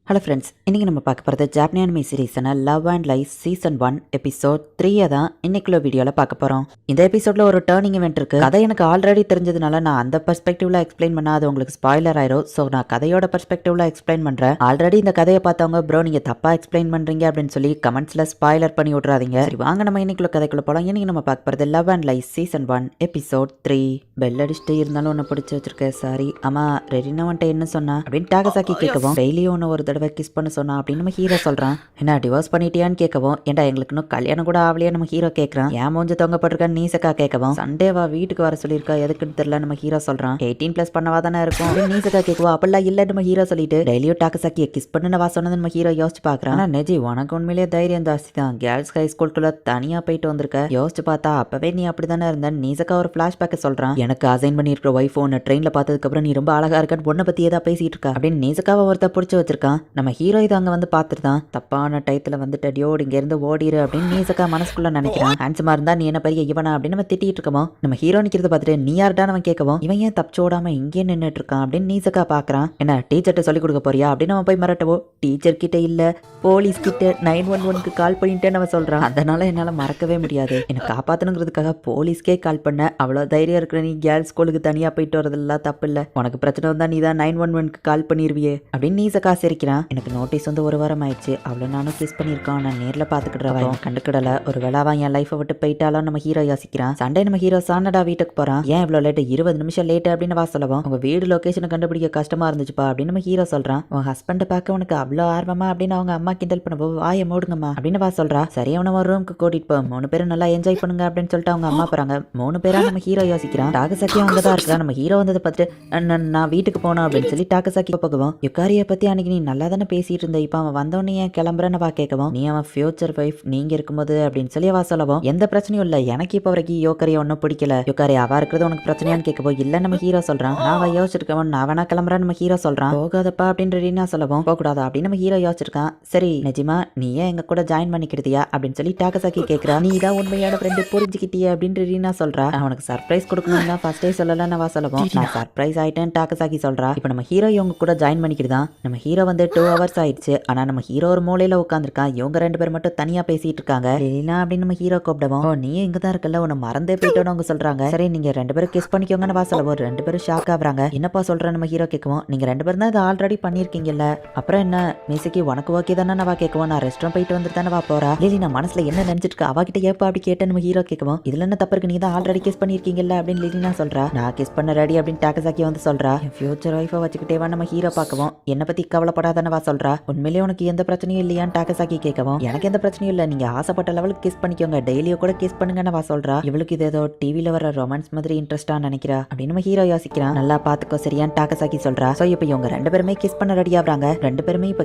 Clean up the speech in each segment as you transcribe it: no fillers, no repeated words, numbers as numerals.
Hello friends, இன்றைக்கி நம்ம பார்க்க போகிறது ஜாப்பனீஸ் அனிமே சீரீஸான love and life season 1 episode 3 தான் இன்னைக்குள்ள வீடியோவில் பார்க்க போகிறோம். இந்த எபிசோடில் ஒரு டேர்னிங் இவெண்ட் இருக்குது. கதை எனக்கு ஆல்ரெடி தெரிஞ்சதுனால நான் அந்த பெர்ஸ்பெக்டிவ்ல எக்ஸ்பிளைன் பண்ணால் அது உங்களுக்கு ஸ்பாய்லர் ஆயிரும். ஸோ நான் கதையோட பெர்ஸ்பெக்டிவ்ல எக்ஸ்பிளைன் பண்ணுறேன். ஆல்ரெடி இந்த கதையை பார்த்தவங்க ப்ரோ நீங்கள் தப்பாக எக்ஸ்பிளைன் பண்ணுறீங்க அப்படின்னு சொல்லி கமெண்ட்ஸில் ஸ்பாய்லர் பண்ணி விட்றாதீங்க. சரி வாங்க நம்ம இன்னைக்குள்ள கதைக்குள்ள போகலாம். இன்னைக்கு நம்ம பார்க்க போகிறது love and life season 1 episode 3. Bell அடிச்சுட்டு இருந்தாலும் ஒன்று பிடிச்சி வச்சிருக்கேன். சாரி அம்மா ரெடினா வந்துட்டு என்ன சொன்னா அப்படின்னு டாகசாக்கி கேட்கவும், டெய்லியும் ஒன்று ஒரு தடவை கிஸ் பண்ண சொன்னா அப்படின்னு நம்ம ஹீரோ சொல்றான். என்ன டிவோர்ஸ் பண்ணிட்டியான்னு கேட்கவும், ஏன்டா எங்களுக்கு இன்னும் கல்யாணம் கூட ஆகலையா நம்ம ஹீரோ கேட்கறான். ஏன் மூஞ்ச தொங்கப்பட்டிருக்கான்னு நீசக்கா கேட்கவும், சண்டேவா வீட்டுக்கு வர சொல்லியிருக்கா எதுக்குன்னு தெரியல நம்ம ஹீரோ சொல்றான். 18+ பண்ணவா தானே இருக்கும் அப்படின்னு நீசக்கா கேட்கவும், அப்பெல்லாம் இல்ல நம்ம ஹீரோ சொல்லிட்டு டெய்லியும் டாகசாக்கியை கிஸ் பண்ணுவா சொன்னது நம்ம ஹீரோ யோசிச்சு பாக்குறான். ஆனா நெஜி உனக்கு உண்மையிலேயே தைரியம் ஜாஸ்தி தான். கேர்ள்ஸ் ஹை ஸ்கூலுக்குள்ள தனியா போயிட்டு வந்திருக்க. யோசிச்சு பார்த்தா அப்பவே நீ அப்படிதானே இருந்த. நீசக்கா ஒரு பிளாஷ்பேக் சொல்றான். எனக்கு அசைன் பண்ணிருக்கிற ஒய்ஃப் உன்னை ட்ரெயின்ல பார்த்ததுக்கு அப்புறம் நீ ரொம்ப அழகா இருக்கன்னு பொண்ணை பத்தி ஏதா பேசிட்டு இருக்கா அப்படின்னு நீசக்காவை ஒருத்த பிடிச்சி வச்சிருக்கான். நம்ம ஹீரோ இதை அங்க வந்து பார்த்துருதான். தப்பான டயத்துல வந்துட்டு அடியோடு இங்க இருந்து ஓடிரு அப்படின்னு நீசக்கா மனசுக்குள்ள நினைக்கிறான். ஹேண்ட்ஸமா இருந்தா நீ என்ன பெரிய இவனா அப்படின்னு நம்ம திட்டிட்டு இருக்கோம். நம்ம ஹீரோ நிக்கிறத பார்த்துட்டு நீ யார்டான்னு அவன் கேட்கவும், இவன் ஏன் தப்பிச்சோடாம இங்கே நின்றுட்டு இருக்கான் அப்படின்னு நீசக்கா பாக்குறான். என்ன டீச்சர்ட்ட சொல்லி கொடுக்க போறியா அப்படின்னு நம்ம போய் மிரட்டவோ, டீச்சர் கிட்ட இல்ல போலீஸ் கிட்ட 911க்கு கால் பண்ணிட்டேன்னு அவன் சொல்றான். அதனால என்னால மறக்கவே முடியாது. என்ன காப்பாத்தணுங்கிறதுக்காக போலீஸ்க்கே கால் பண்ண. அவ்வளவு தைரியம் இருக்கிற நீ கேர்ள்ஸ் ஸ்கூலுக்கு தனியா போயிட்டு வரதெல்லாம் தப்பு இல்ல. உனக்கு பிரச்சனை வந்தா நீ தான் 911க்கு கால் பண்ணிருவியே அப்படின்னு நீசக்கா சிரிக்கிறான். எனக்கு நோட்டீஸ் வந்து ஒரு வாரம் ஆயிடுச்சு. அவ்வளோ நானும் கிஸ் பண்ணியிருக்கான். நான் நேரில் பார்த்துக்கிடுறவன் கண்டுக்கிடல. ஒரு வேளாவா என் லைஃபை விட்டு போயிட்டாலும் நம்ம ஹீரோ யோசிக்கிறான். சண்டே நம்ம ஹீரோ சாண்டடா வீட்டுக்கு போறான். ஏன் இவ்வளோ லேட்டு 20 நிமிஷம் லேட்டு அப்படின்னு வா சொல்லவும், உங்க வீடு லொகேஷனை கண்டுபிடிக்க கஷ்டமா இருந்துச்சுப்பா அப்படின்னு நம்ம ஹீரோ சொல்றான். உன் ஹஸ்பண்டை பார்க்க உனக்கு அவ்வளோ ஆர்வமா அப்படின்னு அவங்க அம்மா கிண்டல் பண்ணவோ, வாயை மூடுங்கம்மா அப்படின்னு வா சொல்றா. சரி அவனை ஒரு ரூமுக்கு கூட்டிட்டு போ, 3 பேரும் நல்லா என்ஜாய் பண்ணுங்க அப்படின்னு சொல்லிட்டு அவங்க அம்மா போறாங்க. 3 பேரா நம்ம ஹீரோ யோசிக்கிறான். டாகசாக்கியும் அங்கதான் இருக்கிறான். நம்ம ஹீரோ வந்ததை பார்த்துட்டு நான் வீட்டுக்கு போனோம் அப்படின்னு சொல்லி டாகசாக்கி போகவும், யுக்காரியை பத்தி அன்னைக்கு நீ நல்லா தானே பேசிட்டு இருந்த, இப்போ அவன் வந்தோடனே ஏன் கிளம்புறன்னு வா கேட்கவும், நீ அவன் ஃபியூச்சர் வைஃப் நீங்க இருக்கும்போது அப்படின்னு சொல்லி அவ சொல்லவும், எந்த பிரச்சனையும் இல்ல, எனக்கு இப்போ வரைக்கும் யோக்கரையை ஒன்றும் பிடிக்கல. யோக்காரி அவா இருக்கிறது உனக்கு பிரச்சனையான்னு கேட்கவும், இல்ல நம்ம ஹீரோ சொல்றான். நான் அவ யோசிச்சிருக்கவன் நான் வேணா கிளம்புறான்னு நம்ம ஹீரோ சொல்றான். போகாதப்பா அப்படின்னு ரீனா சொல்லவும், போகக்கூடாதா அப்படின்னு நம்ம ஹீரோ யோசிச்சிருக்கான். சரி நிஜமா நீ ஏன் எங்க கூட ஜாயின் பண்ணிக்கிட்டியா அப்படின்னு சொல்லி டாகசாக்கி கேட்கிறா. நீ தான் உண்மையான ஃப்ரெண்டு புரிஞ்சுக்கிட்டியா அப்படின்னு ரீனா சொல்றா. அவனுக்கு சர்ப்ரைஸ் கொடுக்கணும்னா ஃபர்ஸ்டே சொல்லலாம் வா சொல்லவும், நான் சர்ப்ரைஸ் ஆயிட்டேன் டாகசாக்கி சொல்றா. இப்போ நம்ம ஹீரோ இவங்க கூட ஜாயின் பண்ணிக்கிட்டுதான். நம்ம ஹீரோ வந்து 2 ஹவர்ஸ் ஆயிடுச்சு. ஆனா நம்ம ஹீரோ ஒரு மூலையில உட்காந்துருக்கான். இவங்க 2 பேர் மட்டும் தனியா பேசிட்டு இருக்காங்க. லீலா அப்படின்னு நம்ம ஹீரோ கூப்பிடவும், நீ இங்க தான் இருக்கல, உன்னை மறந்தே போயிட்டோன்னு அவங்க சொல்றாங்க. சரி நீங்க 2 பேரும் கிஸ் பண்ணிக்கோங்கன்னு வா சொல்லவும், 2 பேரும் ஷாக் ஆகுறாங்க. என்னப்பா சொல்ற நம்ம ஹீரோ கேட்கவும், நீங்க 2 பேரும் தான் இதை ஆல்ரெடி பண்ணிருக்கீங்கல்ல, அப்புறம் என்ன மியூசிக்கு உனக்கு ஓகே தானே வா கேட்கவும், நான் ரெஸ்டாரண்ட் போயிட்டு வந்துட்டு தானே வா போறா. லீலி நான் மனசுல என்ன நினைச்சிட்டு அவகிட்ட ஏப்பா அப்படி கேட்டேன் நம்ம ஹீரோ கேட்கவும், இதுல என்ன தப்பு இருக்கு, நீங்க தான் ஆல்ரெடி கிஸ் பண்ணிருக்கீங்கல்ல அப்படின்னு லீலினா சொல்றா. நான் கிஸ் பண்ண ரெடி அப்படின்னு டாகசாக்கி வந்து சொல்றா. ஃபியூச்சர் ஒய்ஃபை வச்சுக்கிட்டேவா நம்ம ஹீரோ பார்க்கவும், என்னை பத்தி கவலைப்படாதானே வா சொல்றா. உண்மையிலேயே உனக்கு எந்த பிரச்சனையும் இல்லையான்னு டாகசாக்கி கேட்கவும், எனக்கு எந்த பிரச்சனையும் இல்லை, நீங்க ஆசைப்பட்ட லெவலுக்கு கிஸ் பண்ணிக்கோங்க, டெய்லியோ கூட கிஸ் பண்ணுங்கன்னு வா சொல்றா. இவளுக்கு இது ஏதோ டிவில வர ரொமான்ஸ் மாதிரி இன்ட்ரெஸ்டா நினைக்கிறா அப்படின்னு நம்ம ஹீரோ யோசிக்கிறான். நல்லா பாத்துக்கோ சரியான்னு டாகசாக்கி சொல்றா. சோ இப்போ இவங்க 2 பேருமே கிஸ் பண்ண ரெடி ஆகுறாங்க. 2 பேருமே இப்ப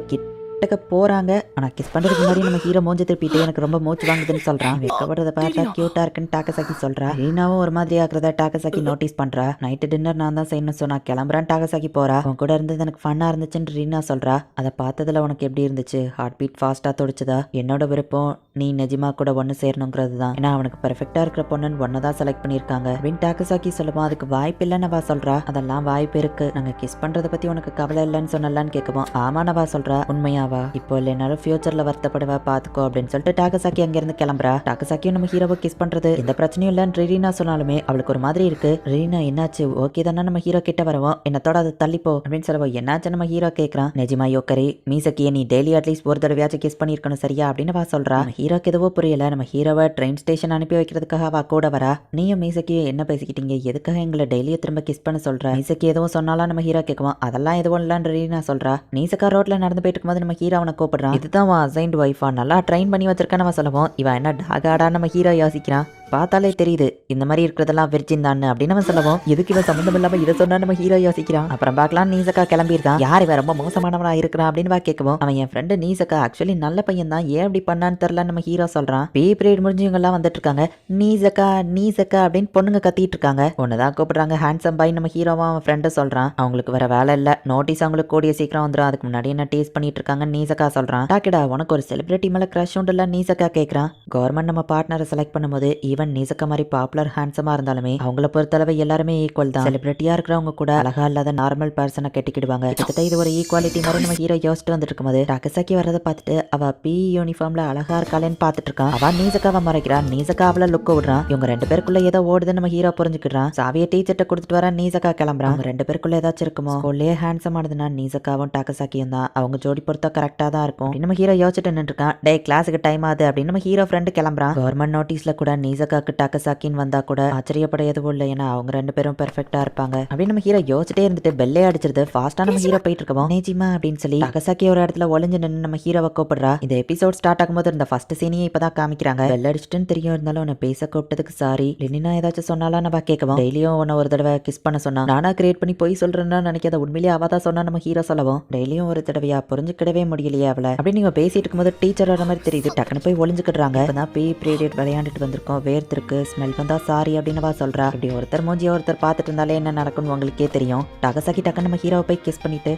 போறாங்க. ஆனா கிஸ் பண்றதுக்கு முன்னாடி நம்ம ஹீரோ மூஞ்ச திருப்பிட்டு எனக்கு ரொம்ப மூச்சு வாங்குதுன்னு சொல்றான். வெக்கப்படுறத பார்த்தா கியூட்டா இருக்குன்னு டாகசாக்கி சொல்றா. ரீனாவும் ஒரு மாதிரி ஆக்குறதா டாகசாக்கி நோட்டீஸ் பண்றா. நைட்டு டின்னர் நான் தான் செய்யணும், சொன்னா கிளம்புறான் டாகசாக்கி போறா. உன் கூட இருந்தது எனக்கு ஃபன்னா இருந்துச்சுன்னு ரீனா சொல்றா. அதை பார்த்ததுல உனக்கு எப்படி இருந்துச்சு, ஹார்ட் பீட் ஃபாஸ்டா துடிச்சுதா? என்னோட விருப்பம் நீ நெஜிமா கூட ஒன்னு சேரணுங்கிறது தான். ஏன்னா அவனுக்கு பெர்ஃபெக்டா இருக்கிற பொண்ணுன்னு ஒன்னதான் செலக்ட் பண்ணிருக்காங்க அப்படின்னு டாகசாக்கி சொல்லுவோம். அதுக்கு வாய்ப்பு இல்லைன்னு வா சொல்றா. அதெல்லாம் வாய்ப்பு இருக்கு, நாங்க கிஸ் பண்றதை பத்தி உனக்கு கவலை இல்லைன்னு சொன்னலான்னு கேட்கவும், ஆமானவா சொல்றா. உண்மையா இப்போ இல்லைனாலும் ஃபியூச்சர்ல வருத்தப்படுவா பாத்துக்கோ அப்படின்னு சொல்லிட்டு டாகசாக்கி அங்க இருந்து கிளம்புறா. டாகசாக்கியும் நம்ம ஹீரோவை கிஸ் பண்றது எந்த பிரச்சனையும் இல்லன்னு ரீனா சொன்னாலுமே அவளுக்கு ஒரு மாதிரி இருக்கு. ரீனா என்னாச்சு ஓகே தானே நம்ம ஹீரோ கிட்ட வரவும், என்னத்தோட அதை தள்ளிப்போ அப்படின்னு சொல்லவும், என்னாச்சு நம்ம ஹீரோ கேட்கறான். நிஜமா யோக்கரி மீசக்கிய நீ டெய்லி அட்லீஸ்ட் ஒரு தடவையாச்சும் கிஸ் பண்ணிருக்கணும் சரியா அப்படின்னு வா சொல்றா. ஹீரோக்கு எதுவோ புரியல. நம்ம ஹீரோவை ட்ரெயின் ஸ்டேஷன் அனுப்பி வைக்கிறதுக்காக அவ கூட வரா. நீயும் மீசக்கியும் என்ன பேசிக்கிட்டீங்க, எதுக்காக எங்களை டெய்லியும் திரும்ப கிஸ் பண்ண சொல்ற? மீசக்கி எதுவும் சொன்னாலும் நம்ம ஹீரோ கேட்குவோம், அதெல்லாம் எதுவும் இல்லன்னு ரீனா சொல்றா. நீசக்கா ரோட்ல நடந்து போயிட்டு இருக்கும்போது நம்ம ஹீரோ அவனை கூப்பிடுறான். இதுதான் அசைன்ட் ஒய்ஃபா, நல்லா ட்ரெயின் பண்ணி வச்சிருக்கான்னு நம்ம சொல்லவும், இவன் என்ன டாகாடா நம்ம ஹீரோ யோசிக்கிறான். பார்த்தாலே தெரியுது இந்த மாதிரி இருக்கிறதெல்லாம் வெர்ஜின் தான் அப்படின்னு நம்ம சொல்லவும், எதுக்கு இவன் சம்மந்தம் இல்லாம இதை சொன்னா நம்ம ஹீரோ யோசிக்கிறான். அப்புறம் பார்க்கலாம் நீசக்கா கிளம்பியிருக்கான். யார் இவன் ரொம்ப மோசமானவனா இருக்கிறான் அப்படின்னு வா கேட்கவும், அவன் என் ஃப்ரெண்டு நீசக்கா ஆக்சுவலி நல்ல பையன் தான், ஏன் அப்படி பண்ணான்னு தெரியல நம்ம ஹீரோ சொல்றான். பே பீரியட் முடிஞ்சவங்க எல்லாம் வந்துட்டு இருக்காங்க. நீசக்கா நீசக்கா அப்படின்னு பொண்ணுங்க கத்திட்டு இருக்காங்க. ஒண்ணுதான் கூப்பிடுறாங்க ஹேண்ட்ஸம் பாய் நம்ம ஹீரோவா அவன் ஃப்ரெண்டு சொல்றான். அவங்களுக்கு வர வேலை இல்ல, நோட்டீஸ் அவங்களுக்கு கூடிய சீக்கிரம் வந்துடும், அதுக்கு முன்னாடி என்ன டேஸ்ட் பண்ணிட்டு இருக்காங்க நீசக்கா சொல்றான். டாக்கிடா உனக்கு ஒரு செலிபிரிட்டி மேல கிரஷ் உண்டுல நீசக்கா கேக்குறான். கவர்மெண்ட் நம்ம பார்ட்னரை செலக்ட் பண்ணும்போது ஈவன் நீசக்கா மாதிரி பாப்புலர் ஹேண்ட்ஸமா இருந்தாலுமே அவங்கள பொறுத்தளவு எல்லாருமே ஈக்குவல் தான். செலிபிரிட்டியா இருக்கிறவங்க கூட அழகா இல்லாத நார்மல் பர்சனை கட்டிக்கிடுவாங்க. கிட்டத்தட்ட இது ஒரு ஈக்குவாலிட்டி மாதிரி நம்ம ஹீரோ யோசிச்சுட்டு வந்துட்டு இருக்கும்போது டாக்கசாக்கி வரதை பார்த்துட்டு அவ பி யூனிஃபார்ம்ல அழகா இருக்காளேன்னு பார்த்துட்டு இருக்கான். அவ நீசக்காவை மறைக்கிறான். நீசக்கா அவளை லுக்க விடுறான். இவங்க 2 பேருக்குள்ள ஏதோ ஓடுதுன்னு நம்ம ஹீரோ புரிஞ்சுக்கிறான். சாவியை டீச்சர்ட்ட கொடுத்துட்டு வர நீசக்கா கிளம்புறான். அவங்க 2 பேருக்குள்ள ஏதாச்சும் இருக்குமோ? ஸ்கூல்லேயே ஹேண்ட்ஸம் ஆனதுன்னா நீசக்காவும் டாக்கசாக்கியும் தான். அவங்க ஜோடி பொறுத்தா கரெக்டா தான் இருக்கும். நம்ம ஹீரோ யோசிச்சுட்டு நின்றுருக்கான். டே கிளாஸுக்கு டைம் ஆகுது அப்படின்னு நம்ம ஹீரோ ஃப்ரெண்டு கிளம்புறான். கவர்மெண்ட் நோட்டீஸ்ல கூட நீசக்காக்கு டாக்கசாக்கின்னு வந்தா கூட ஆச்சரியப்பட எதுவும் இல்லை. ஏன்னா அவங்க 2 பேரும் பெர்ஃபெக்டா இருப்பாங்க அப்படின்னு நம்ம ஹீரோ யோசிச்சுட்டே இருந்துட்டு பெல்லே அடிச்சிருது. ஃபாஸ்டா நம்ம ஹீரோ போயிட்டு இருக்கோம். நேஜிமா அப்படின்னு சொல்லி டாக்கசாக்கி ஒரு இடத்துல ஒளிஞ்சு நின்று நம்ம ஹீரோவை கூப்பிடுறா. இந்த எபிசோட் ஸ்டார்ட் ஆகும்போது இந்த ஃபர்ஸ்ட் சீனையே இப்பதான் காமிக்கிறாங்க. பெல் அடிச்சுட்டுன்னு தெரியும் இருந்தாலும் உன்னை பேச கூப்பிட்டதுக்கு சாரி. லெனினா ஏதாச்சும் சொன்னாலும் நம்ம கேட்கவும் டெய்லியும் உன்னை ஒரு தடவை கிஸ் பண்ண சொன்னா நானா கிரியேட் பண்ணி போய் சொல்றேன்னா நினைக்காத உண்மையிலேயே அவதான் சொன்னா நம்ம ஹீரோ சொல்லவும் டெய்லியும் ஒரு தடவையா புரிஞ்சுக்கிடவே முடியலையே அவளை அப்படின்னு நீங்க பேசிட்டு இருக்கும்போது டீச்சர் வர மாதிரி தெரியுது. டக்குன்னு போய் ஒளிஞ்சுக்கிடுறாங்க. இப்பதான் பே பீரியட் விளையாண்டுட்டு வந்திருக்கோம். வேர்த்திருக்கு ஸ்மெல் வந்தா சாரி அப்படின்னு சொல்றா. இப்படி ஒருத்தர் மூஞ்சிய ஒருத்தர் பார்த்துட்டு இருந்தாலே என்ன நடக்கும்னு உங்களுக்கே தெரியும். டாகசாக்கி டக்குன்னு நம்ம ஹீரோவை போய் கிஸ் பண்ணிட்டு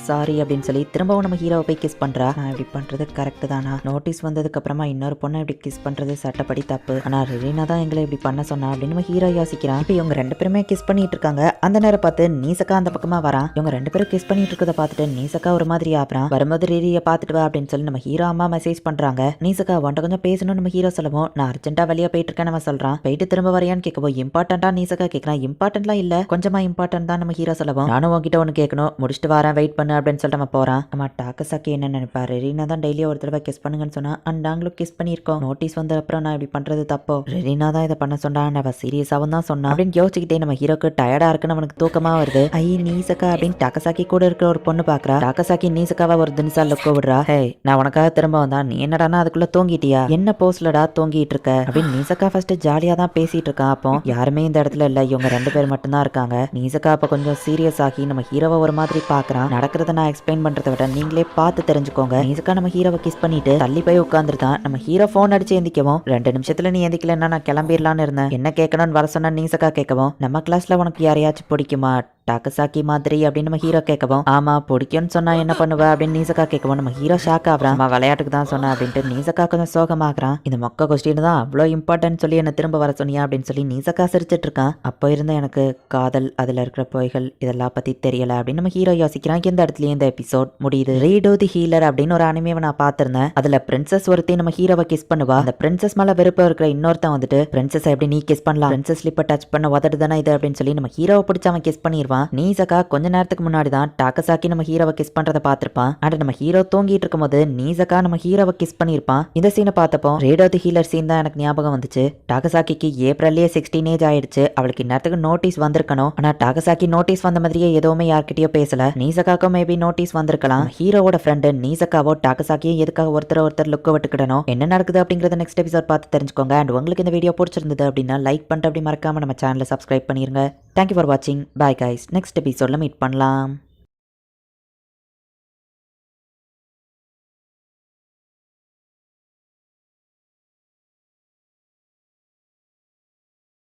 சாரி அப்படின்னு சொல்லி திரும்பவும் நம்ம ஹீரோவை போய் கிஸ் பண்றா. நான் இப்படி பண்றது கரெக்ட் தானா? நோட்டீஸ் வந்ததுக்கு அப்புறமா இன்னொரு பொண்ணை இப்படி கிஸ் பண்றது சட்டப்படி தப்பு. ஆனா ரெரீனா தான் எங்களை இப்படி பண்ண சொன்னா அப்படின்னு நம்ம ஹீரோ யோசிக்கிறான். இப்போ இவங்க 2 பேருமே கிஸ் பண்ணிட்டு இருக்காங்க. அந்த நேரம் பார்த்து நீசக்கா அந்த பக்கமா வரான். இவங்க 2 பேரும் கிஸ் பண்ணிட்டு இருக்கத பார்த்துட்டு நீசக்கா ஒரு மாதிரி ஆப்றான். வரும்போது ரீரியை பார்த்துட்டு வா அப்படின்னு சொல்லி நம்ம ஹீரோ அம்மா மெசேஜ் பண்றாங்க. நீசக்கா உன்ட்ட கொஞ்சம் பேசணும் நம்ம ஹீரோ சொல்லவும் நான் அர்ஜென்ட்டா வெளியே போயிட்டு இருக்கேன் நம்ம சொல்றான். போயிட்டு திரும்ப வரையான்னு கேட்கவும் இம்பார்ட்டன்டா நீசக்கா கேட்கறான். இம்பார்ட்டன்ட்லாம் இல்ல கொஞ்சமா இம்பார்ட்டன்ட் தான் நம்ம ஹீரோ சொல்லவும் நானும் உங்ககிட்ட ஒன்று கேட்கணும் முடிச்சுட்டு வரேன் வெயிட் பண்ணு அப்படின்னு சொல்லிட்டு நம்ம போறான். நம்ம டாக்கசாக்கி என்ன நினைப்பாரு? ரெரீனா தான் டெய்லியும் ஒரு தடவை கிஸ் பண்ணுங்கன்னு சொன்னா அண்ட் நாங்களும் கிஸ் பண்ணியிருக்கோம். நோட்டீஸ் வந்த அப்புறம் நான் இப்படி பண்றது தப்போ? ரெரீனா தான் இதை பண்ண சொன்னா அவ சீரியஸாவும் தான் சொன்னா அப்படின்னு யோசிச்சுக்கிட்டே நம்ம ஹீரோக்கு டயர்டா இருக்குன்னு அவனுக்கு தூக்கமா வருது. ஐ நீசக்கா அப்படின்னு டாக்கசாக்கி கூட இருக்கிற ஒரு பொண்ணு பாக்குறா. டாக்கசாக்கி நீசக்காவை ஒரு தினசா லுக்க விடுறா. ஹே நான் உனக்காக திரும்ப வந்தா நீ என்னடானா அதுக்குள்ள தூங்கிட்டியா? என்ன போஸ்லடா தூங்கிட்டு இருக்க அப்படின்னு நீசக்கா ஃபர்ஸ்ட் ஜாலியா தான் பேசிட்டு இருக்கான். அப்போ யாருமே இந்த இடத்துல இல்ல. இவங்க 2 பேர் மட்டும் தான் இருக்காங்க. நீசக்கா அப்ப கொஞ்சம் சீரியஸ் ஆகி நம்ம ஹீரோவை ஒரு மாதிரி பாக்குறான். நடக்கிறத நான் எக்ஸ்பிளைன் பண்றதை விட நீங்களே பார்த்து தெரிஞ்சுக்கோங்க. நீசக்கா நம்ம ஹீரோவை கிஸ் பண்ணிட்டு தள்ளி போய் உட்காந்துருக்கான். நம்ம ஹீரோ போன் அடிச்சு எந்திக்கவும் 2 நிமிஷத்துல நீ எந்திக்கலன்னா நான் கிளம்பிடலான்னு இருந்தேன். என்ன கேட்கணும்னு வர சொன்னா நீசக்கா கேட்கவும் நம்ம கிளாஸ்ல உனக்கு யாரையாச்சும் பிடிக்குமா டாக்கசாக்கி மாதிரி அப்படின்னு நம்ம ஹீரோ கேட்கவும் ஆமா பிடிக்கும்னு சொன்னா என்ன பண்ணுவ அப்படின்னு நீசக்கா கேட்கவும் நம்ம ஹீரோ ஷாக் ஆகுறான். நம்ம விளையாட்டுக்கு தான் சொன்னா அப்படின்ட்டு நீசக்கா கொஞ்சம் சோகமாகறான். இந்த மொக்க கொஸ்டின் தான் அவ்வளோ இம்பார்ட்டன்ட் சொல்லி என்ன திரும்ப வர சொன்னியா அப்படின்னு சொல்லி நீசக்கா சிரிச்சிட்டு இருக்கான். அப்போ இருந்த எனக்கு காதல் அதுல இருக்கிற பொய்கள் இதெல்லாம் பத்தி தெரியல அப்படின்னு நம்ம ஹீரோ யோசிக்கிறான். இந்த இடத்துல இந்த எபிசோட் முடியுது. ரீடோ தி ஹீலர் அப்படின்னு ஒரு அனிமேவை நான் பார்த்திருந்தேன். அதுல பிரின்சஸ் ஒருத்தி நம்ம ஹீரோவை கிஸ் பண்ணுவா. அந்த பிரின்சஸ் மேல வெறுப்பா இருக்கிற இன்னொருத்தன் வந்துட்டு பிரின்சஸ் எப்படி நீ கிஸ் பண்ணலாம்? பிரின்சஸ் ஸ்லிப்பை டச் பண்ண உதடு தானே இது அப்படின்னு சொல்லி நம்ம ஹீரோவை பிடிச்ச அவன் கிஸ் பண்ணிடுவான். நீசக்கா கொஞ்ச நேரத்துக்கு முன்னாடி தான் டாக்கசாக்கி நம்ம ஹீரோவை கிஸ் பண்றதை பார்த்திருப்பான். அண்ட் நம்ம ஹீரோ தூங்கிட்டு இருக்கும்போது நீசக்கா நம்ம ஹீரோவை கிஸ் பண்ணிருப்பான். இந்த சீனை பார்த்தப்போ ரேடோ தி ஹீலர் சீன் தான் எனக்கு ஞாபகம் வந்துச்சு. டாக்கசாக்கிக்கு ஏப்ரல்லே 16 ஏஜ் ஆயிடுச்சு. அவளுக்கு இந்நேரத்துக்கு நோட்டீஸ் வந்திருக்கணும். ஆனா டாக்கசாக்கி நோட்டீஸ் வந்த மாதிரியே எதுவுமே யார்கிட்டயோ பேசல. நீசக்காக்கும் மேபி நோட்டீஸ் வந்திருக்கலாம். ஹீரோவோட ஃப்ரெண்டு நீசக்காவோ டாக்கசாக்கியும் எதுக்காக ஒருத்தர் லுக்க விட்டுக்கிடணும்? என்ன நடக்குது அப்படிங்கறத நெக்ஸ்ட் எபிசோட் பார்த்து தெரிஞ்சுக்கோங்க. அண்ட் உங்களுக்கு இந்த வீடியோ பிடிச்சிருந்தது அப்படின்னா லைக் பண்ணிட்டு அப்படி மறக்காம நம்ம சேனலை சப்ஸ்கிரைப் பண்ணிருங்க. தேங்க்யூ ஃபார் வாட்சிங். Bye guys. நெக்ஸ்ட் எபிசோட்ல மீட் பண்ணலாம்.